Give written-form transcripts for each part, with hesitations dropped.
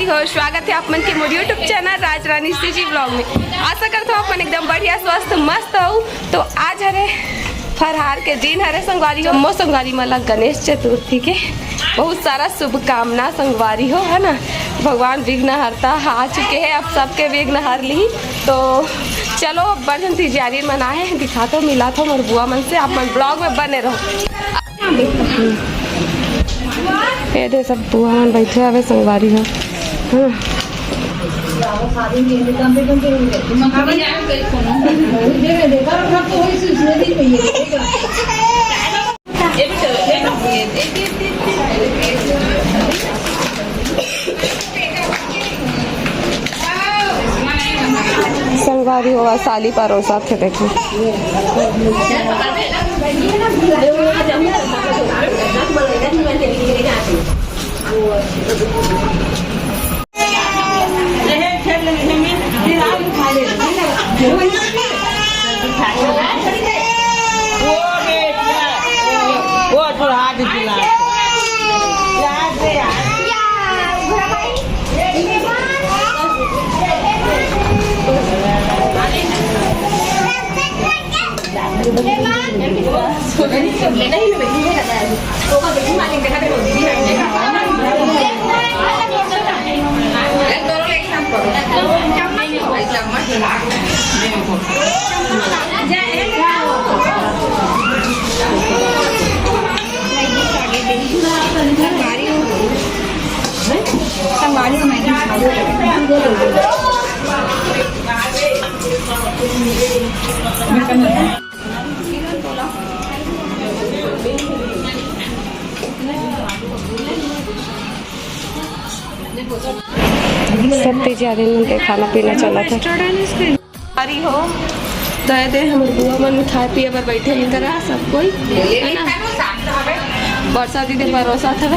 संगवारी हो, स्वागत है आप मन के मोर यूट्यूब चैनल राज रानी जी ब्लॉग में। आशा करता हूँ अपन एकदम बढ़िया स्वस्थ मस्त हो। तो आज हरे फरहार के दिन हरे संगवारी हो, मो संगवारी मला गणेश चतुर्थी के बहुत सारा शुभकामना संगवारी हो, है ना। भगवान विघ्न हरता आ चुके हैं, अब सबके विघ्न हर ली। तो चलो बढ़न तिजारी मनाए दिखा तो मिला था मोर बुआ मन से, आप मन ब्लॉग में बने रहो। ये दे सब बुआ मन बैठे हवे संगवारी हो। संगवारी होगा साली परोसा थे देखो। सब तिजारी मन के खाना पीना चला था अरी हो। दे दे हमर बुआ मन खाए पिए पर बैठे ही करा सब कोई, है ना। वर्षा दीदी भरोसा था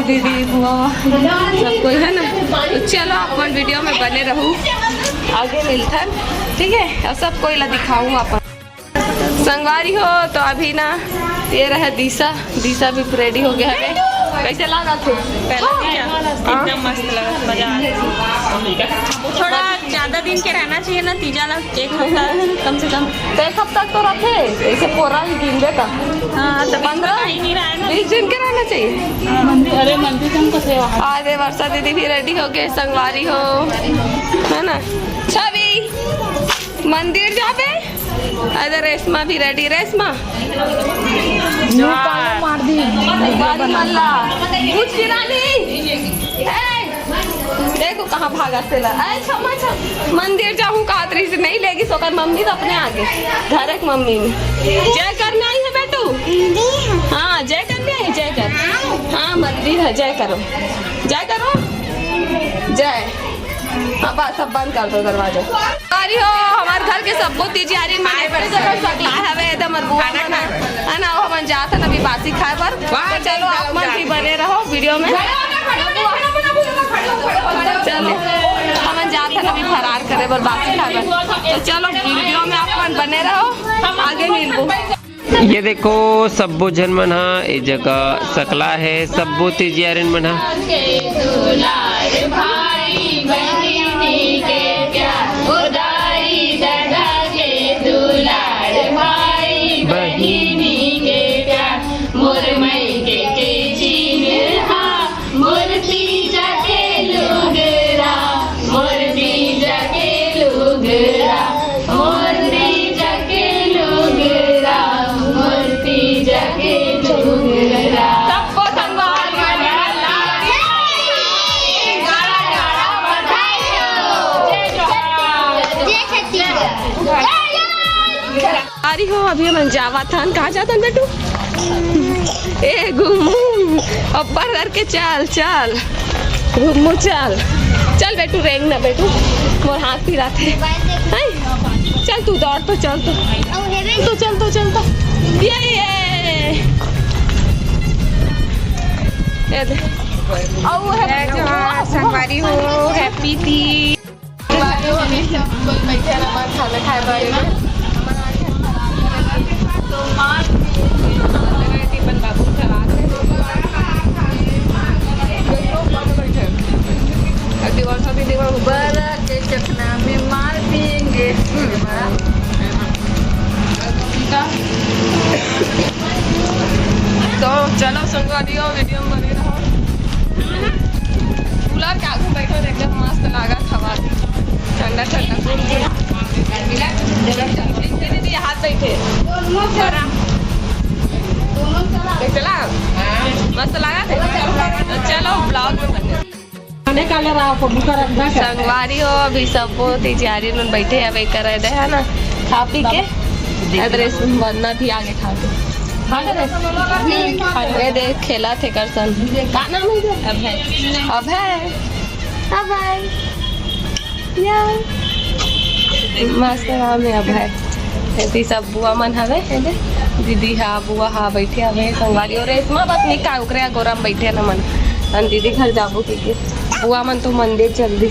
दीदी बुआ सब कोई, है ना। तो चलो अपन वीडियो में बने रहूँ, आगे मिलता, ठीक है। और सब कोई ला दिखाऊँ अपन संगवारी हो। तो अभी ना ये रहा दिशा भी रेडी हो गया है। कैसे लगा थे एकदम मस्त लगा, मजा आ रहा। थोड़ा ज्यादा दिन के रहना चाहिए ना, तीजा ला एक हफ्ता कम से कम। तो एक हफ्ता तो रखे ऐसे पूरा ही दिन का। हाँ तो 15-20 दिन के रहना चाहिए। अरे मंदिर हमको सेवा। आज वर्षा दीदी भी रेडी हो गए संगवारी हो, है ना। छवि मंदिर जाबे, अरे रेशमा भी रेडी। रेशमा मार दी देखो कहाँ भागा से ला। मंदिर जाऊँ कातरी से नहीं लेगी सोकर मम्मी तो अपने आगे घर एक मम्मी में जय करने आई है बेटू। हाँ जय करने आई, जय कर। हाँ मंदिर है, जय करो जय करो जय। हाँ बस सब बंद कर दो दरवाजा। अरे हो हमारे घर के सब तिजारी माने है ना, वो हम जाते ना भी बासी खाए पर। तो चलो आप मन भी बने रहो वीडियो में। चलो हम जाते ना भी फरार करे पर बासी खाए पर। तो चलो वीडियो में आप मन बने रहो, आगे मिलबो। ये देखो सब्बो जन मन हा ए जगह सकला है, सब्बो तिजियारिन मन हा। अरे हो अभी हम जावा था, कहाँ जाता बेटू। ए घूमू अब्बर घर के चल चल घूमू चल चल बेटू, रेंग ना बेटू मोर हाथ पिरा थे। चल तू दौड़ तो चल तो चल तो ये संगवारी हो हैप्पी थी खाना खाए बारे में। तो बड़ा के चखना में मार पिएंगे। तो चलो संगवारी वीडियो में बने रहो। कूलर के आगू बैठो एकदम मस्त लगा हवा ठंडा ठंडा दीदी हाथ बैठे चला मस्त लगा थे। तो चलो ब्लॉग में बने संगवारी हो अभी सब तैयारी में बैठे अब कर रहे है ना खा पी के ड्रेस बनना भी आगे खा के देख खेला थे करसन का नाम है अभय अभय यार मस्त नाम है अभय। ऐसी सब बुआ मन हवे दीदी हा बुआ हा बैठे हवे संगवारी और रेशमा बस निका ओकरे गोरम बैठे न मन अन दीदी घर जाबो के बुआ मन तो मंदिर चल दी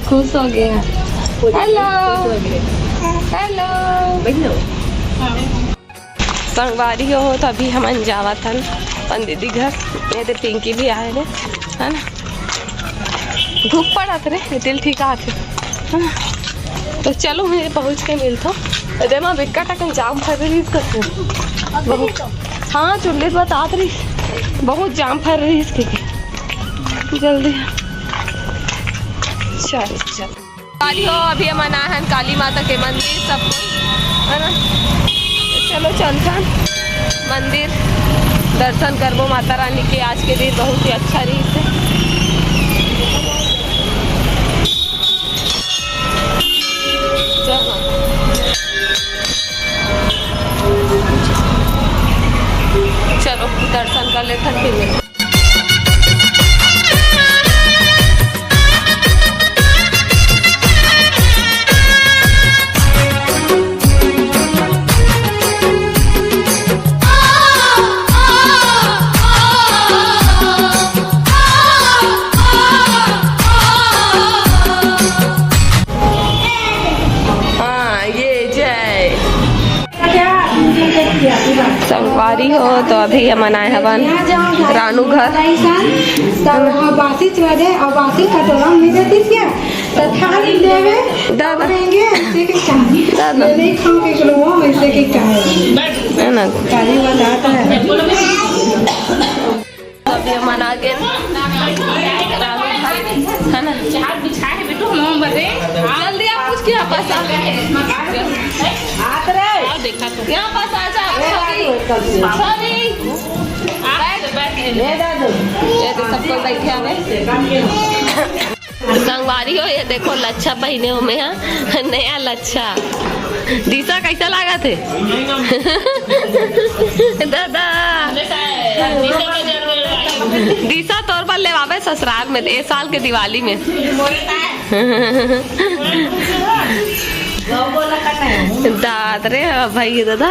खुश हो गया। हेलो हेलो संगवारी हो तो अभी हम जावा था अपन दीदी घर ये तो पिंकी भी आए रे है ना धूप पड़ा रे दिल ठीक आते तो चलो मैं पहुँच के मिलता हूँ। अरे माँ बिक्का टकन जाम फर रही करते बहुत हाँ चुल्ले बता रही बहुत जाम फर रही इसके जल्दी चल चल काली हो अभी हम आना है काली माता के मंदिर सब है ना चलो चलता मंदिर दर्शन करबो माता रानी के। आज के दिन बहुत ही अच्छा रही से चलो दर्शन कर लेते हैं फिर संगवारी हो तो अभी हम आए हवन रानू घर अभी हम आ गए है ना जल्दी आप कुछ क्या पास यहाँ पास आ जाओ सबको बैठे हमें संगवारी हो ये देखो लच्छा पहने हो में नया लच्छा दिशा कैसा लगा थे दादा दिशा तौर पर लेवावे ससुराल में इस साल के दिवाली में दाद रे भाई दादा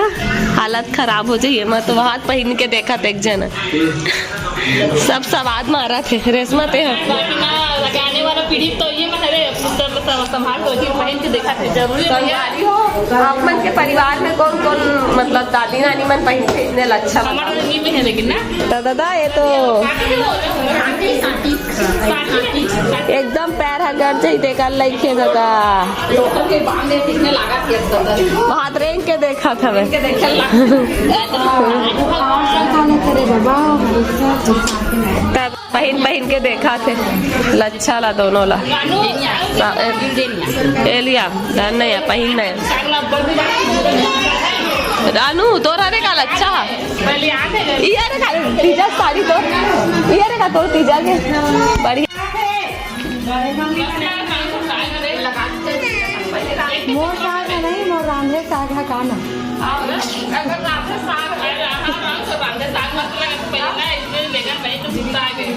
हालत खराब हो जाइए मैं तो हाथ पहन के देखा था एक जन सब सवाद मारा थे रेशमा थे लगाने वाला पीढ़ी तो ये संभाल पहन के देखा थे जरूरी आप मन के परिवार में कौन कौन मतलब दादी नानी मन पहनते इतने अच्छा में है लेकिन ना दादा ये तो एकदम पैर हगर जाई देखा लइके दादा हाथ रेंग के देखा था मैं तब पहन के देखा थे लच्छा ला दोनों ला एलिया नहीं पहन नहीं रानू तोरा रे का लच्छा ये रे का तीजा साड़ी तो ये रे का तो तीजा के बढ़िया मोर साग है नहीं मोर रांधे साग है काना अगर रांधे साग है तो रांधे साग मतलब पहले इसमें लेकर मैं तो जिंदा आ गई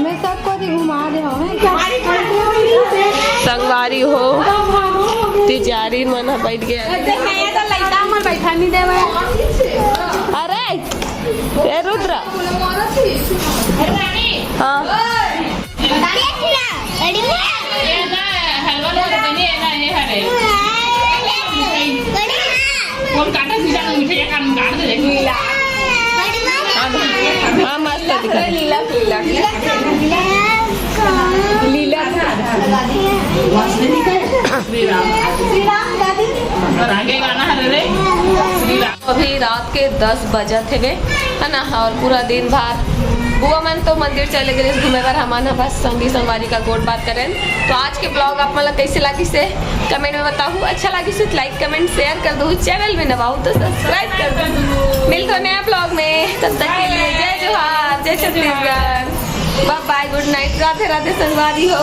मैं सबको घुमा दे क्या संगवारी हो तिजारी मन ह बैठ गया बैठा नहीं देवे अरे ए रुद्र हाँ हाँ मस्त दिखा लीला अभी रात के 10 बजे थे है ना और पूरा दिन भर बुआ मन तो मंदिर चले गए घूमे पर हमान बस संगी संगवारी का गोट बात करें। तो आज के ब्लॉग आप मतलब कैसे लगी से कमेंट में बताओ। अच्छा लगी तो लाइक कमेंट शेयर कर दो, चैनल में नवाओ तो सब्सक्राइब कर दो। मिलते हैं नया ब्लॉग में, तब तक के लिए जय जोहार, जय Chhattisgarh, bye bye, good night, Radhe Radhe संगवारी हो।